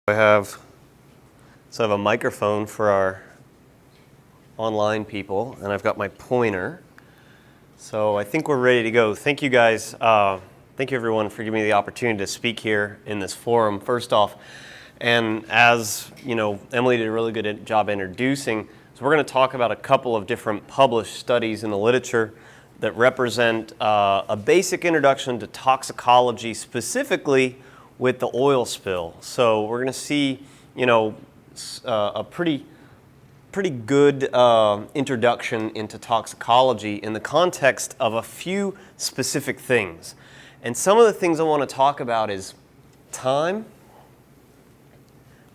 I have a microphone for our online people, and I've got my pointer. So I think we're ready to go. Thank you guys. Thank you everyone for giving me the opportunity to speak here in this forum. First off, and as you know, Emily did a really good job introducing. So we're going to talk about a couple of different published studies in the literature that represent a basic introduction to toxicology, specifically with the oil spill. So we're going to see, a pretty good introduction into toxicology in the context of a few specific things. And some of the things I want to talk about is time,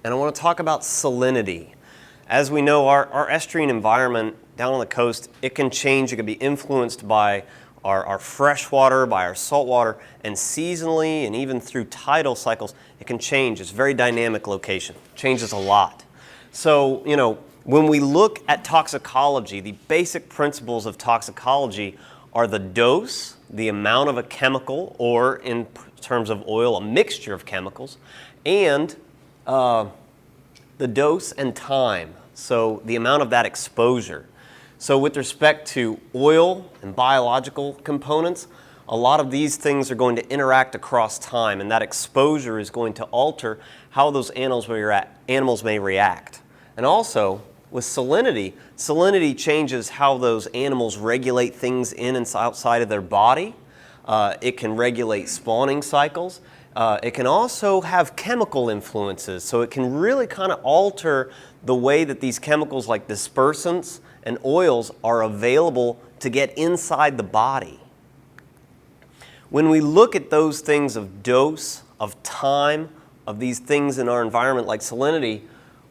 and I want to talk about salinity. As we know, our estuarine environment down on the coast, it can change. It can be influenced by our fresh water, by our salt water, and seasonally and even through tidal cycles, it can change. It's a very dynamic location. It changes a lot. So, when we look at toxicology, the basic principles of toxicology are the dose, the amount of a chemical, or in terms of oil, a mixture of chemicals, and the dose and time, so the amount of that exposure. So with respect to oil and biological components, a lot of these things are going to interact across time, and that exposure is going to alter how those animals may react. And also, with salinity, salinity changes how those animals regulate things in and outside of their body. It can regulate spawning cycles. It can also have chemical influences, so it can really kind of alter the way that these chemicals like dispersants and oils are available to get inside the body. When we look at those things of dose, of time, of these things in our environment like salinity,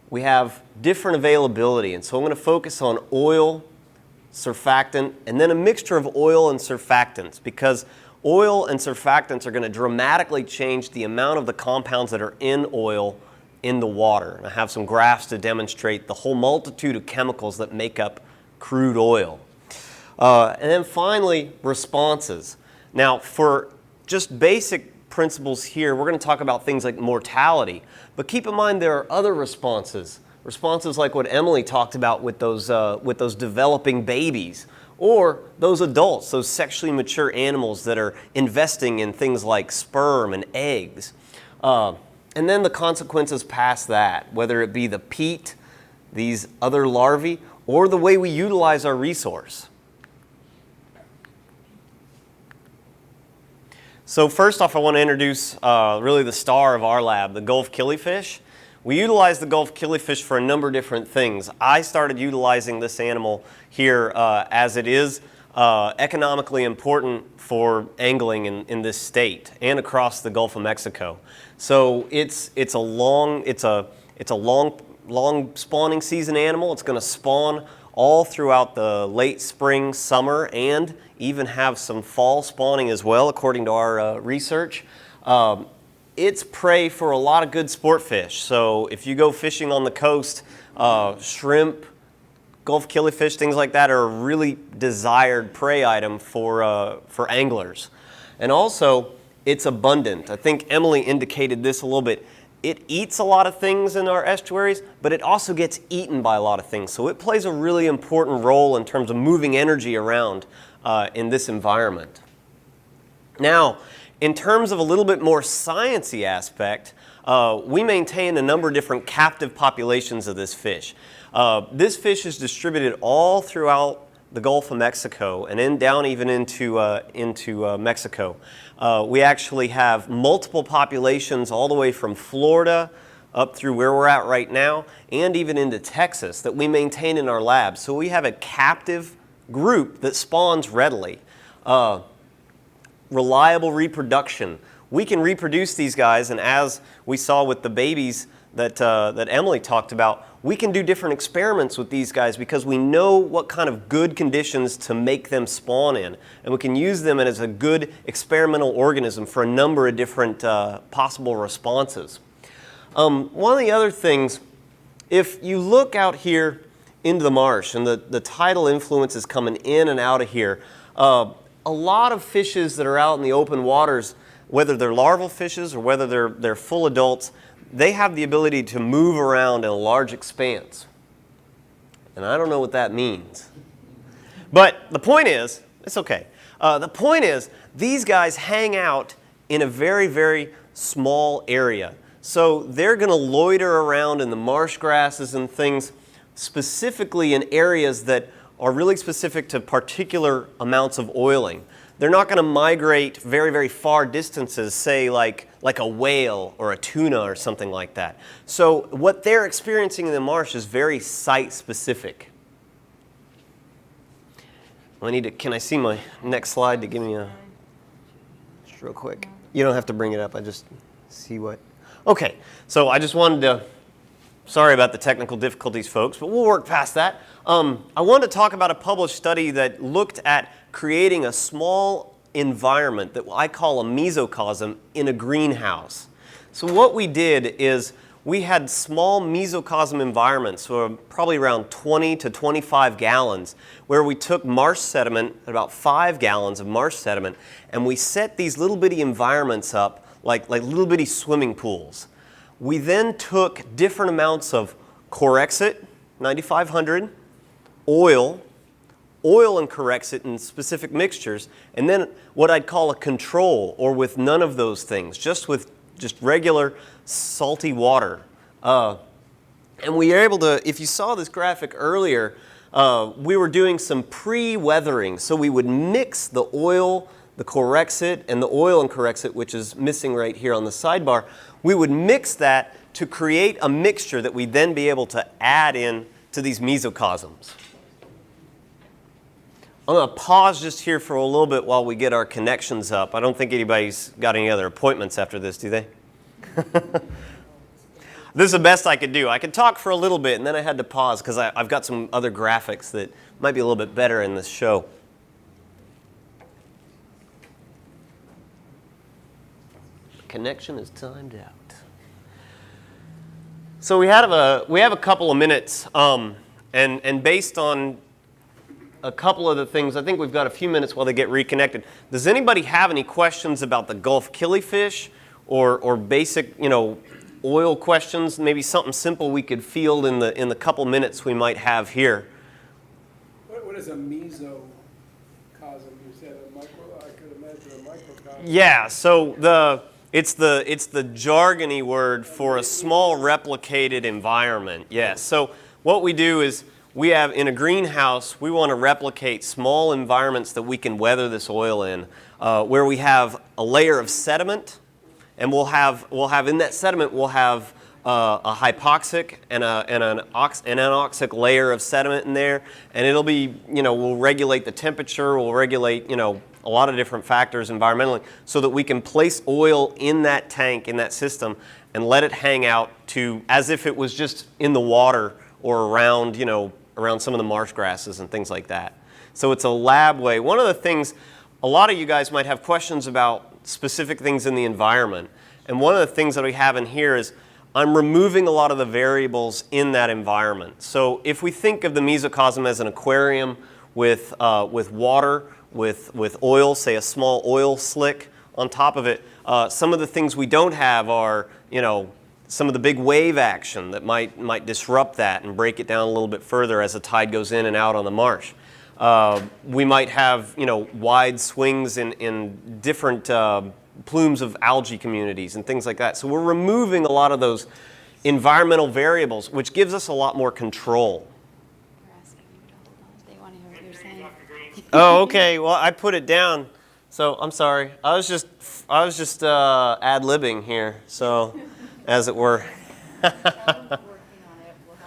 we have different availability. And so I'm going to focus on oil, surfactant, and then a mixture of oil and surfactants, because oil and surfactants are going to dramatically change the amount of the compounds that are in oil in the water. And I have some graphs to demonstrate the whole multitude of chemicals that make up crude oil. And then finally, responses. Now, for just basic principles here, we're going to talk about things like mortality. But keep in mind there are other responses. Responses like what Emily talked about with those developing babies, or those adults, those sexually mature animals that are investing in things like sperm and eggs. And then the consequences past that, whether it be the peat, these other larvae, or the way we utilize our resource. So first off, I want to introduce really the star of our lab, the Gulf killifish. We utilize the Gulf killifish for a number of different things. I started utilizing this animal here as it is economically important for angling in this state and across the Gulf of Mexico. So it's a long spawning season animal. It's going to spawn all throughout the late spring, summer, and even have some fall spawning as well, according to our research. It's prey for a lot of good sport fish. So if you go fishing on the coast, shrimp, Gulf killifish, things like that are a really desired prey item for anglers. And also, it's abundant. I think Emily indicated this a little bit. It eats a lot of things in our estuaries, but it also gets eaten by a lot of things. So it plays a really important role in terms of moving energy around in this environment. Now, in terms of a little bit more sciencey aspect, we maintain a number of different captive populations of this fish. This fish is distributed all throughout the Gulf of Mexico and down even into Mexico. We actually have multiple populations all the way from Florida up through where we're at right now and even into Texas that we maintain in our lab. So we have a captive group that spawns readily. Reliable reproduction. We can reproduce these guys, and as we saw with the babies that Emily talked about, we can do different experiments with these guys because we know what kind of good conditions to make them spawn in, and we can use them as a good experimental organism for a number of different possible responses. One of the other things, if you look out here into the marsh and the tidal influences coming in and out of here, a lot of fishes that are out in the open waters, whether they're larval fishes or whether they're full adults, they have the ability to move around in a large expanse. And I don't know what that means. But the point is, it's okay. The point is, these guys hang out in a very, very small area. So they're going to loiter around in the marsh grasses and things, specifically in areas that are really specific to particular amounts of oiling. They're not going to migrate very, very far distances, say like a whale or a tuna or something like that. So what they're experiencing in the marsh is very site-specific. Can I see my next slide to give me a, just real quick. You don't have to bring it up, I just see what. Okay, so I just wanted to, sorry about the technical difficulties, folks, but we'll work past that. I wanted to talk about a published study that looked at creating a small environment that I call a mesocosm in a greenhouse. So what we did is we had small mesocosm environments, so probably around 20 to 25 gallons, where we took marsh sediment, about 5 gallons of marsh sediment, and we set these little bitty environments up like little bitty swimming pools. We then took different amounts of Corexit, 9500, oil and Corexit in specific mixtures, and then what I'd call a control, or with none of those things, just with regular salty water. And we were able to, if you saw this graphic earlier, we were doing some pre-weathering. So we would mix the oil, the Corexit, and the oil and Corexit, which is missing right here on the sidebar. We would mix that to create a mixture that we'd then be able to add in to these mesocosms. I'm going to pause just here for a little bit while we get our connections up. I don't think anybody's got any other appointments after this, do they? This is the best I could do. I could talk for a little bit, and then I had to pause because I've got some other graphics that might be a little bit better in this show. Connection is timed out. So we have a couple of minutes, and based on a couple of the things, I think we've got a few minutes while they get reconnected. Does anybody have any questions about the Gulf killifish or basic, oil questions? Maybe something simple we could field in the couple minutes we might have here. What is a mesocosm? You said a micro. I could imagine a microcosm. Yeah. So it's the jargony word for a small replicated environment. Yes. So what we do is, we have, in a greenhouse, we want to replicate small environments that we can weather this oil in, where we have a layer of sediment, and we'll have in that sediment, we'll have a hypoxic and an anoxic layer of sediment in there, and it'll be, we'll regulate the temperature, we'll regulate, a lot of different factors environmentally, so that we can place oil in that tank, in that system, and let it hang out to, as if it was just in the water or around, around some of the marsh grasses and things like that. So it's a lab way. One of the things, a lot of you guys might have questions about specific things in the environment. And one of the things that we have in here is I'm removing a lot of the variables in that environment. So if we think of the mesocosm as an aquarium with water, with oil, say a small oil slick on top of it, some of the things we don't have are, some of the big wave action that might disrupt that and break it down a little bit further as the tide goes in and out on the marsh. We might have wide swings in different plumes of algae communities and things like that. So we're removing a lot of those environmental variables, which gives us a lot more control. They're asking you to hold on. They want to hear what you're saying. Oh, okay. Well, I put it down. So I'm sorry. I was just ad-libbing here. So. As it were.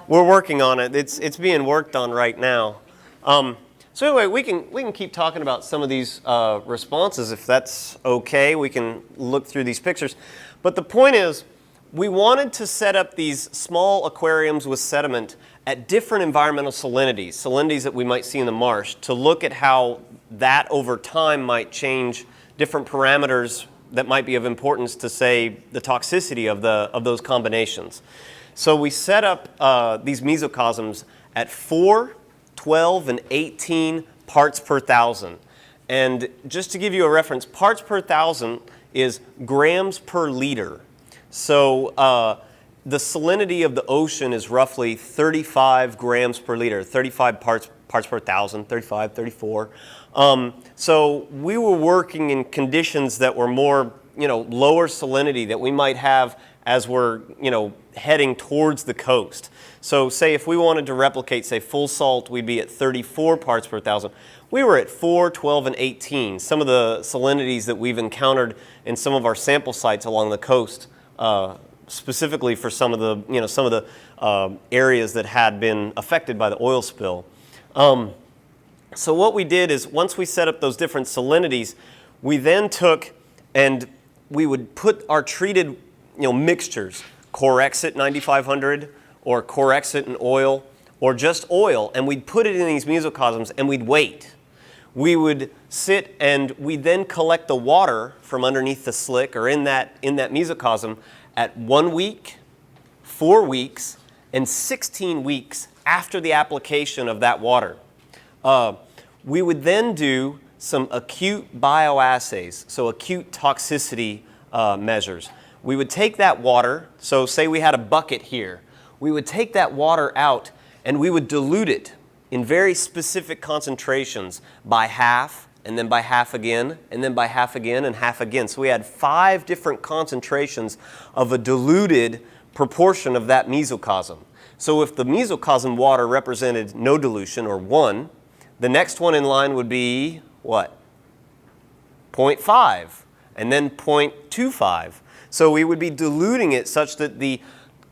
We're working on it. It's being worked on right now. So anyway, we can keep talking about some of these responses if that's okay. We can look through these pictures. But the point is, we wanted to set up these small aquariums with sediment at different environmental salinities that we might see in the marsh, to look at how that over time might change different parameters that might be of importance to, say, the toxicity of those combinations. So we set up these mesocosms at 4, 12, and 18 parts per thousand. And just to give you a reference, parts per thousand is grams per liter. So the salinity of the ocean is roughly 35 grams per liter, 35 parts per thousand, 35, 34. So we were working in conditions that were more, lower salinity that we might have as we're, heading towards the coast. So say if we wanted to replicate, say, full salt, we'd be at 34 parts per thousand. We were at 4, 12, and 18, some of the salinities that we've encountered in some of our sample sites along the coast, specifically for some of the areas that had been affected by the oil spill. So what we did is once we set up those different salinities, we then took and we would put our treated mixtures, Corexit 9500 or Corexit and oil or just oil, and we'd put it in these mesocosms and we'd wait. We would sit and we'd then collect the water from underneath the slick or in that mesocosm at 1 week, 4 weeks, and 16 weeks after the application of that water. We would then do some acute bioassays, so acute toxicity measures. We would take that water, so say we had a bucket here, we would take that water out and we would dilute it in very specific concentrations by half, and then by half again, and then by half again, and half again. So we had 5 different concentrations of a diluted proportion of that mesocosm. So if the mesocosm water represented no dilution, or 1, the next one in line would be what? 0.5, and then 0.25. So we would be diluting it such that the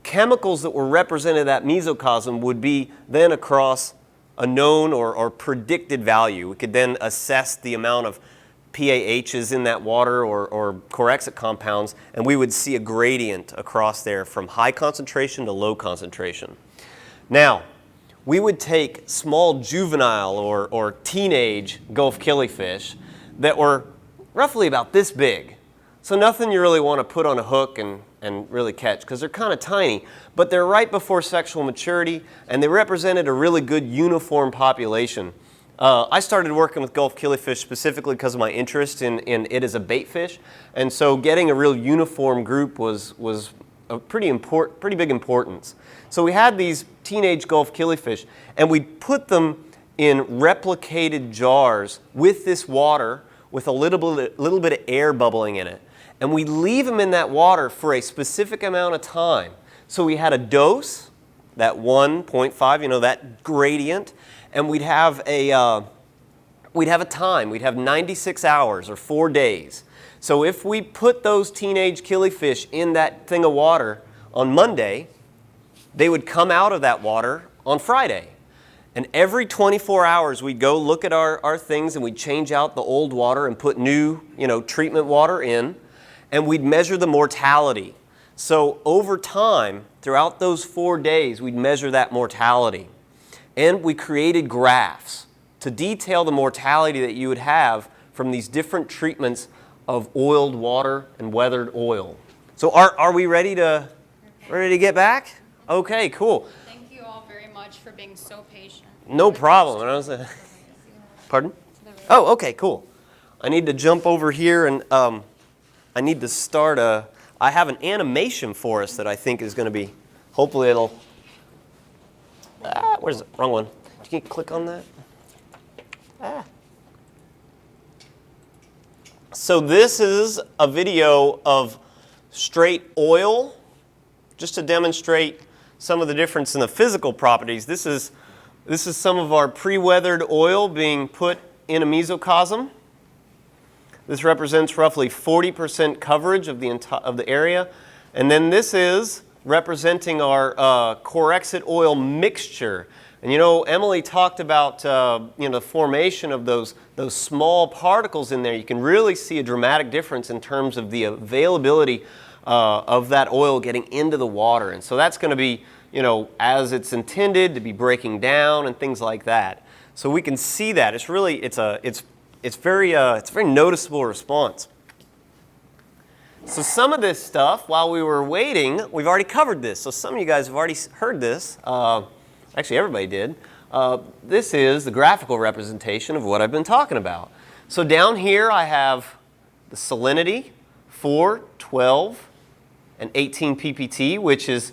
chemicals that were represented in that mesocosm would be then across a known or predicted value. We could then assess the amount of PAHs in that water or Corexit compounds, and we would see a gradient across there from high concentration to low concentration. Now, we would take small juvenile or teenage Gulf killifish that were roughly about this big. So nothing you really want to put on a hook and really catch, because they're kind of tiny, but they're right before sexual maturity, and they represented a really good uniform population. I started working with Gulf killifish specifically because of my interest in it as a bait fish, and so getting a real uniform group was a pretty big importance. So we had these teenage Gulf killifish, and we put them in replicated jars with this water with a little bit of air bubbling in it. And we leave them in that water for a specific amount of time. So we had a dose, that 1.5, that gradient, and we'd have a time. We'd have 96 hours or 4 days. So if we put those teenage killifish in that thing of water on Monday, they would come out of that water on Friday. And every 24 hours, we'd go look at our things and we'd change out the old water and put new, treatment water in. And we'd measure the mortality. So over time, throughout those 4 days, we'd measure that mortality. And we created graphs to detail the mortality that you would have from these different treatments of oiled water and weathered oil. So are we ready to get back? Okay, cool. Thank you all very much for being so patient. No problem. Pardon? Oh, okay, cool. I need to jump over here and I need to start I have an animation for us that I think is going to be, hopefully it'll, where's it? Wrong one. Can you click on that? So this is a video of straight oil, just to demonstrate some of the difference in the physical properties. This is some of our pre-weathered oil being put in a mesocosm. This represents roughly 40% coverage of the area. And then this is representing our Corexit oil mixture. And Emily talked about the formation of those small particles in there. You can really see a dramatic difference in terms of the availability of that oil getting into the water. And so that's going to be, as it's intended to be breaking down and things like that. So we can see that. It's really, it's a very noticeable response. So some of this stuff, while we were waiting, we've already covered this. So some of you guys have already heard this. Actually, everybody did. This is the graphical representation of what I've been talking about. So down here I have the salinity, 4, 12, and 18 ppt, which is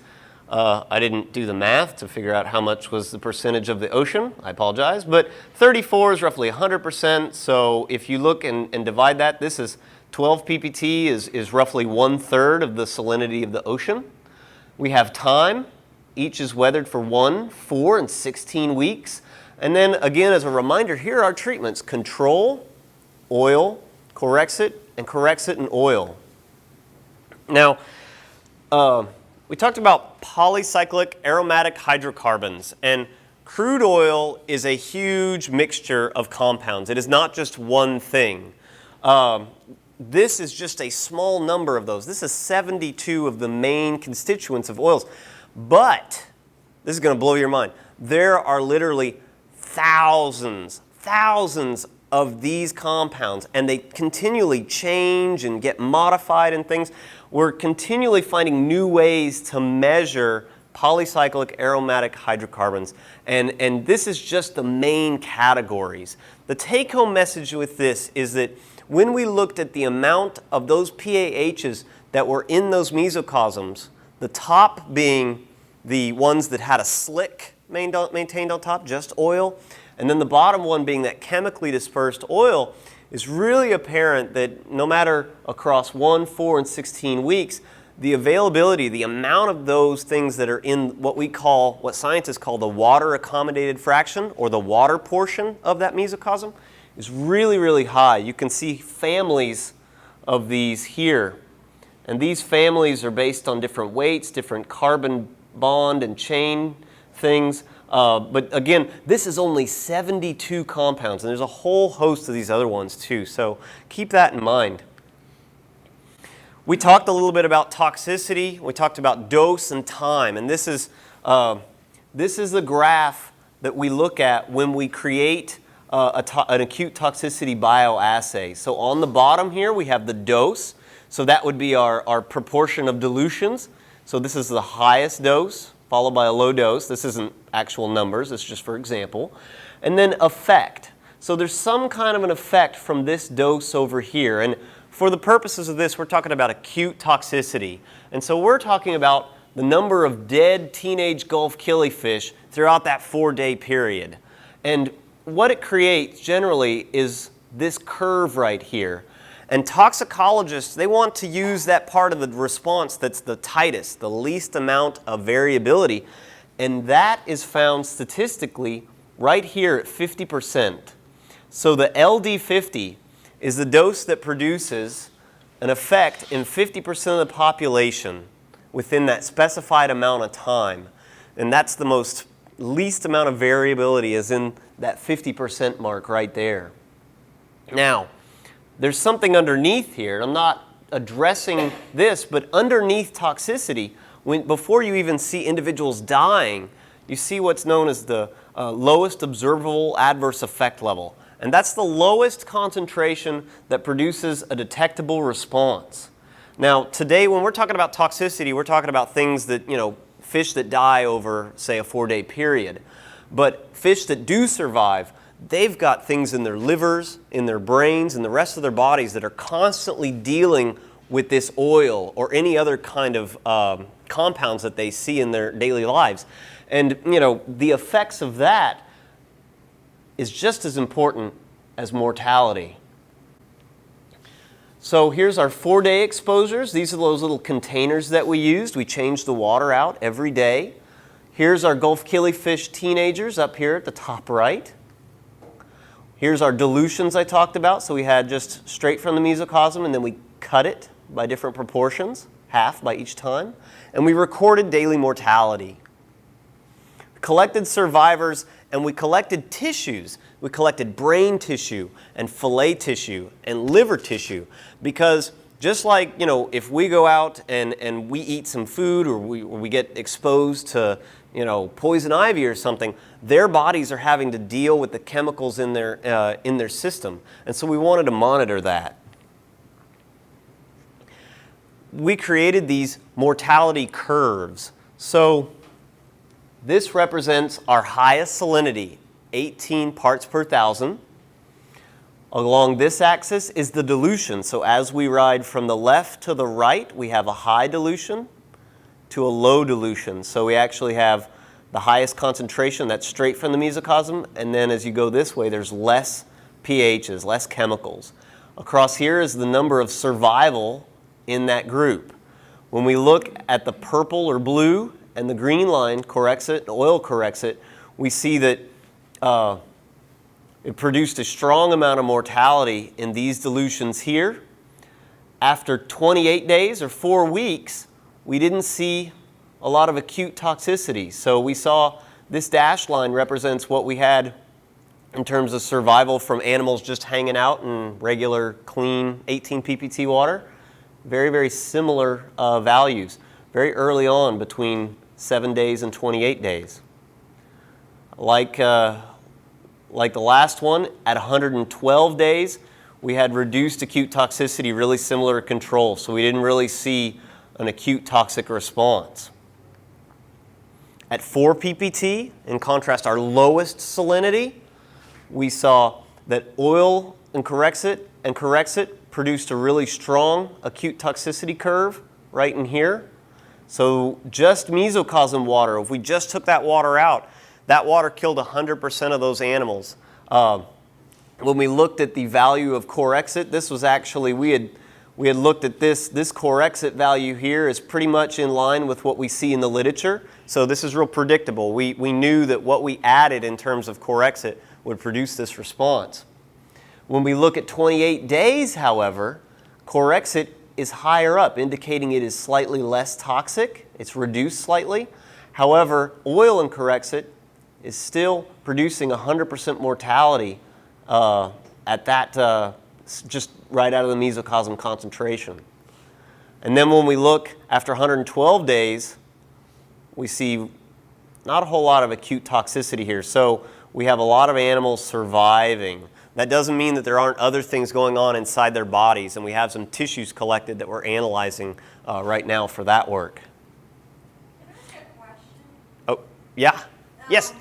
I didn't do the math to figure out how much was the percentage of the ocean. I apologize. But 34 is roughly 100%. So if you look and divide that, this is 12 ppt is roughly 1/3 of the salinity of the ocean. We have time. Each is weathered for 1, 4, and 16 weeks. And then again, as a reminder, here are our treatments: control, oil, corrects it, and corrects it in oil. Now, we talked about polycyclic aromatic hydrocarbons, and crude oil is a huge mixture of compounds. It is not just one thing. This is just a small number of those. This is 72 of the main constituents of oils. But, this is going to blow your mind, there are literally thousands of these compounds, and they continually change and get modified and things. We're continually finding new ways to measure polycyclic aromatic hydrocarbons, and this is just the main categories. The take-home message with this is that when we looked at the amount of those PAHs that were in those mesocosms, the top being the ones that had a slick maintained on top, just oil, and then the bottom one being that chemically dispersed oil, is really apparent that no matter across 1, 4, and 16 weeks, the availability, the amount of those things that are in what scientists call the water accommodated fraction, or the water portion of that mesocosm, is really, really high. You can see families of these here. And these families are based on different weights, different carbon bond and chain things. But again, this is only 72 compounds, and there's a whole host of these other ones too. So keep that in mind. We talked a little bit about toxicity. We talked about dose and time. And this is the graph that we look at when we create an acute toxicity bioassay. So on the bottom here, we have the dose. So that would be our proportion of dilutions. So this is the highest dose, followed by a low dose. This isn't actual numbers, it's just for example. And then effect. So there's some kind of an effect from this dose over here. And for the purposes of this, we're talking about acute toxicity. And so we're talking about the number of dead teenage Gulf killifish throughout that 4-day period. And what it creates generally is this curve right here. And toxicologists, they want to use that part of the response that's the tightest, the least amount of variability. And that is found statistically right here at 50%. So the LD50 is the dose that produces an effect in 50% of the population within that specified amount of time. And that's the most least amount of variability, is in that 50% mark right there. Now, there's something underneath here. I'm not addressing this, but underneath toxicity, before you even see individuals dying, you see what's known as the lowest observable adverse effect level. And that's the lowest concentration that produces a detectable response. Now, today when we're talking about toxicity, we're talking about things that, fish that die over, say, a 4-day period. But fish that do survive, they've got things in their livers, in their brains, and the rest of their bodies that are constantly dealing with this oil or any other kind of compounds that they see in their daily lives. And, the effects of that is just as important as mortality. So here's our 4-day exposures. These are those little containers that we used. We changed the water out every day. Here's our Gulf killifish teenagers up here at the top right. Here's our dilutions I talked about. So we had just straight from the mesocosm, and then we cut it by different proportions, half by each time. And we recorded daily mortality. Collected survivors, and we collected tissues. We collected brain tissue and fillet tissue and liver tissue, because just like, if we go out and we eat some food, or we get exposed to, poison ivy or something, their bodies are having to deal with the chemicals in their system. And so we wanted to monitor that. We created these mortality curves. So this represents our highest salinity, 18 parts per thousand. Along this axis is the dilution. So as we ride from the left to the right, we have a high dilution. to a low dilution. So we actually have the highest concentration, that's straight from the mesocosm, and then as you go this way, there's less pHs, less chemicals. Across here is the number of survival in that group. When we look at the purple or blue and the green line corrects it, the oil corrects it, we see that it produced a strong amount of mortality in these dilutions here. After 28 days or 4 weeks, we didn't see a lot of acute toxicity. So we saw this dashed line represents what we had in terms of survival from animals just hanging out in regular, clean 18 ppt water. Very, very similar values, very early on between 7 days and 28 days. Like the last one, at 112 days, we had reduced acute toxicity, really similar to control. So we didn't really see an acute toxic response. At 4 ppt, in contrast, our lowest salinity, we saw that oil and corrects it produced a really strong acute toxicity curve right in here. So just mesocosm water, if we just took that water out, that water killed 100% of those animals. When we looked at the value of core exit, this was actually, we had looked at this core exit value here is pretty much in line with what we see in the literature. So this is real predictable. We knew that what we added in terms of core exit would produce this response. When we look at 28 days, however, core exit is higher up, indicating it is slightly less toxic. It's reduced slightly. However, oil and corexit is still producing 100% mortality at that just right out of the mesocosm concentration. And then when we look after 112 days, we see not a whole lot of acute toxicity here. So we have a lot of animals surviving. That doesn't mean that there aren't other things going on inside their bodies, and we have some tissues collected that we're analyzing right now for that work. Can I ask a question? Oh, yeah? Yes?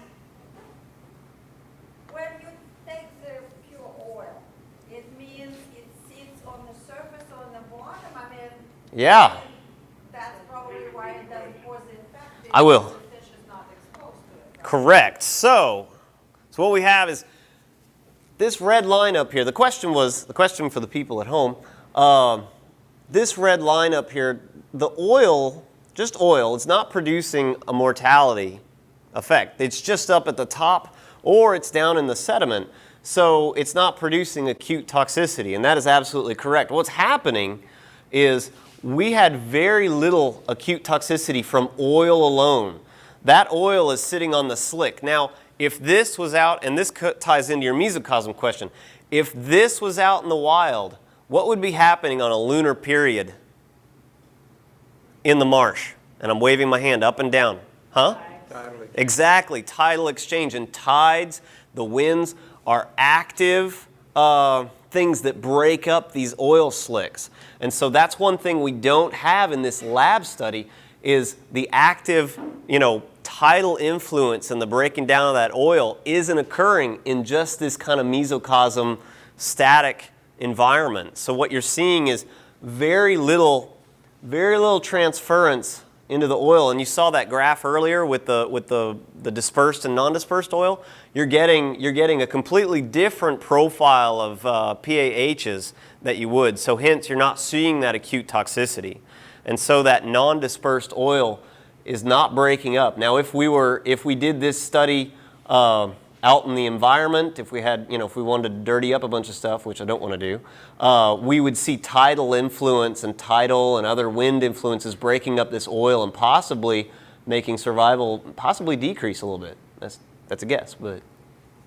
When you take the pure oil, it means it sits on the surface or on the bottom? I mean, Yeah. that's probably why it doesn't cause the infection. I will. The fish is not exposed to it. Right? Correct. So what we have is this red line up here. The question for the people at home, this red line up here, the oil, just oil, it's not producing a mortality effect. It's just up at the top or it's down in the sediment. So it's not producing acute toxicity, and that is absolutely correct. What's happening is we had very little acute toxicity from oil alone. That oil is sitting on the slick. Now, if this was out, and this ties into your mesocosm question, if this was out in the wild, what would be happening on a lunar period in the marsh? And I'm waving my hand up and down. Huh? Exactly, tidal exchange. And tides, the winds, are active things that break up these oil slicks. And so that's one thing we don't have in this lab study is the active, tidal influence and the breaking down of that oil isn't occurring in just this kind of mesocosm static environment. So what you're seeing is very little transference into the oil. And you saw that graph earlier with the dispersed and non-dispersed oil. You're getting a completely different profile of PAHs that you would. So hence you're not seeing that acute toxicity. And so that non-dispersed oil is not breaking up. Now, if we did this study out in the environment, if we wanted to dirty up a bunch of stuff, which I don't want to do, we would see tidal influence and tidal and other wind influences breaking up this oil and possibly making survival possibly decrease a little bit. That's a guess, but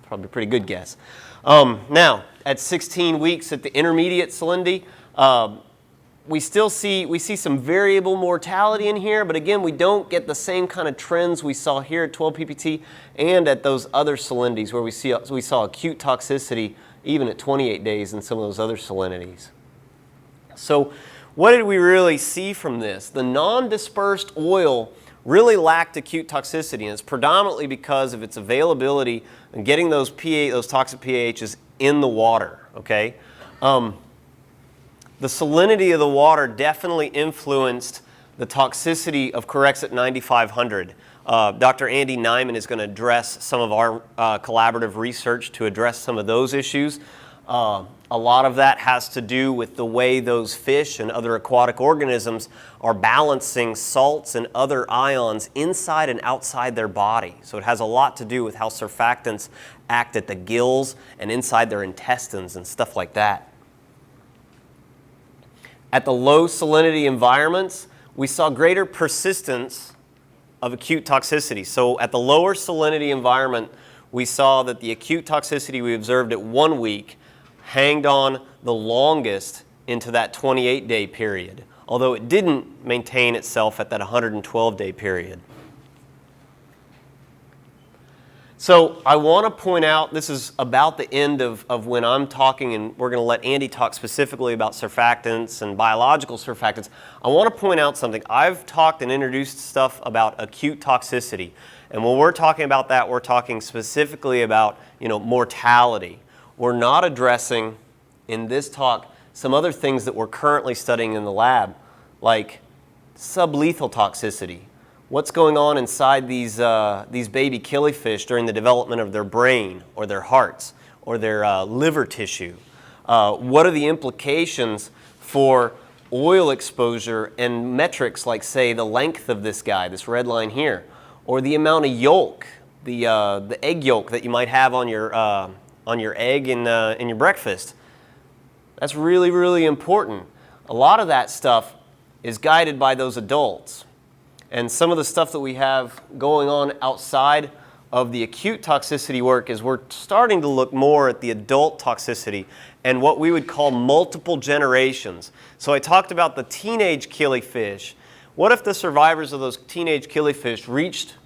probably a pretty good guess. Now, at 16 weeks at the intermediate salinity, we see some variable mortality in here, but again, we don't get the same kind of trends we saw here at 12 ppt and at those other salinities where we saw acute toxicity even at 28 days in some of those other salinities. So what did we really see from this? The non-dispersed oil really lacked acute toxicity, and it's predominantly because of its availability and getting those toxic PAHs in the water, okay? The salinity of the water definitely influenced the toxicity of Corexit 9500. Dr. Andy Nyman is going to address some of our collaborative research to address some of those issues. A lot of that has to do with the way those fish and other aquatic organisms are balancing salts and other ions inside and outside their body. So it has a lot to do with how surfactants act at the gills and inside their intestines and stuff like that. At the low salinity environments, we saw greater persistence of acute toxicity. So at the lower salinity environment, we saw that the acute toxicity we observed at 1 week hanged on the longest into that 28-day period, although it didn't maintain itself at that 112-day period. So I want to point out, this is about the end of when I'm talking, and we're going to let Andy talk specifically about surfactants and biological surfactants. I want to point out something. I've talked and introduced stuff about acute toxicity, and when we're talking about that, we're talking specifically about, mortality. We're not addressing, in this talk, some other things that we're currently studying in the lab, like sublethal toxicity. What's going on inside these baby killifish during the development of their brain or their hearts or their liver tissue? What are the implications for oil exposure and metrics like, say, the length of this guy, this red line here, or the amount of yolk, the egg yolk that you might have on your egg in your breakfast? That's really, really important. A lot of that stuff is guided by those adults. And some of the stuff that we have going on outside of the acute toxicity work is we're starting to look more at the adult toxicity and what we would call multiple generations. So I talked about the teenage killifish. What if the survivors of those teenage killifish reached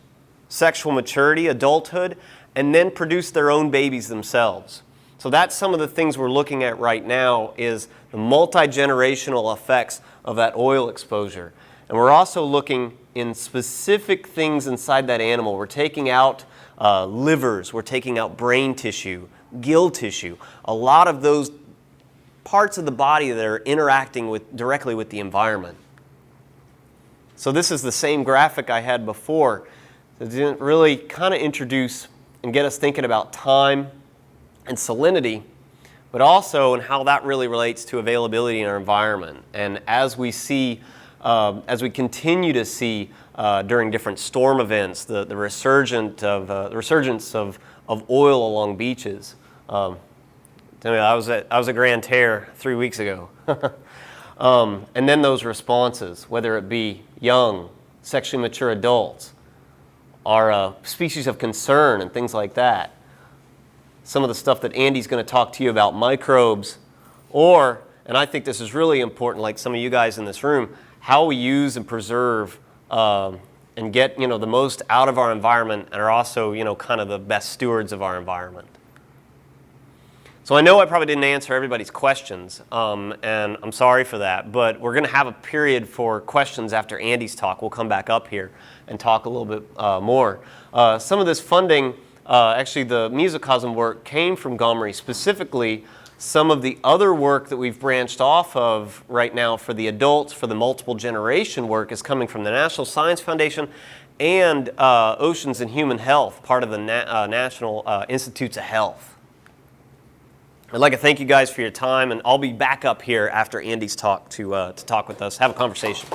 sexual maturity, adulthood, and then produce their own babies themselves? So that's some of the things we're looking at right now, is the multi-generational effects of that oil exposure. And we're also looking in specific things inside that animal. We're taking out livers, we're taking out brain tissue, gill tissue, a lot of those parts of the body that are interacting directly with the environment. So this is the same graphic I had before. It didn't really kind of introduce and get us thinking about time and salinity, but also in how that really relates to availability in our environment. And as we see, as we continue to see during different storm events, the resurgence of oil along beaches. I was at Grand Terre 3 weeks ago. And then those responses, whether it be young, sexually mature adults, are species of concern and things like that. Some of the stuff that Andy's going to talk to you about, microbes, or, and I think this is really important, like some of you guys in this room, how we use and preserve and get the most out of our environment, and are also kind of the best stewards of our environment. So I know I probably didn't answer everybody's questions, and I'm sorry for that, but we're going to have a period for questions after Andy's talk. We'll come back up here and talk a little bit more. Some of this funding, actually the mesocosm work, came from Gomery. Specifically, some of the other work that we've branched off of right now for the adults, for the multiple generation work, is coming from the National Science Foundation and Oceans and Human Health, part of the National Institutes of Health. I'd like to thank you guys for your time, and I'll be back up here after Andy's talk to talk with us, have a conversation.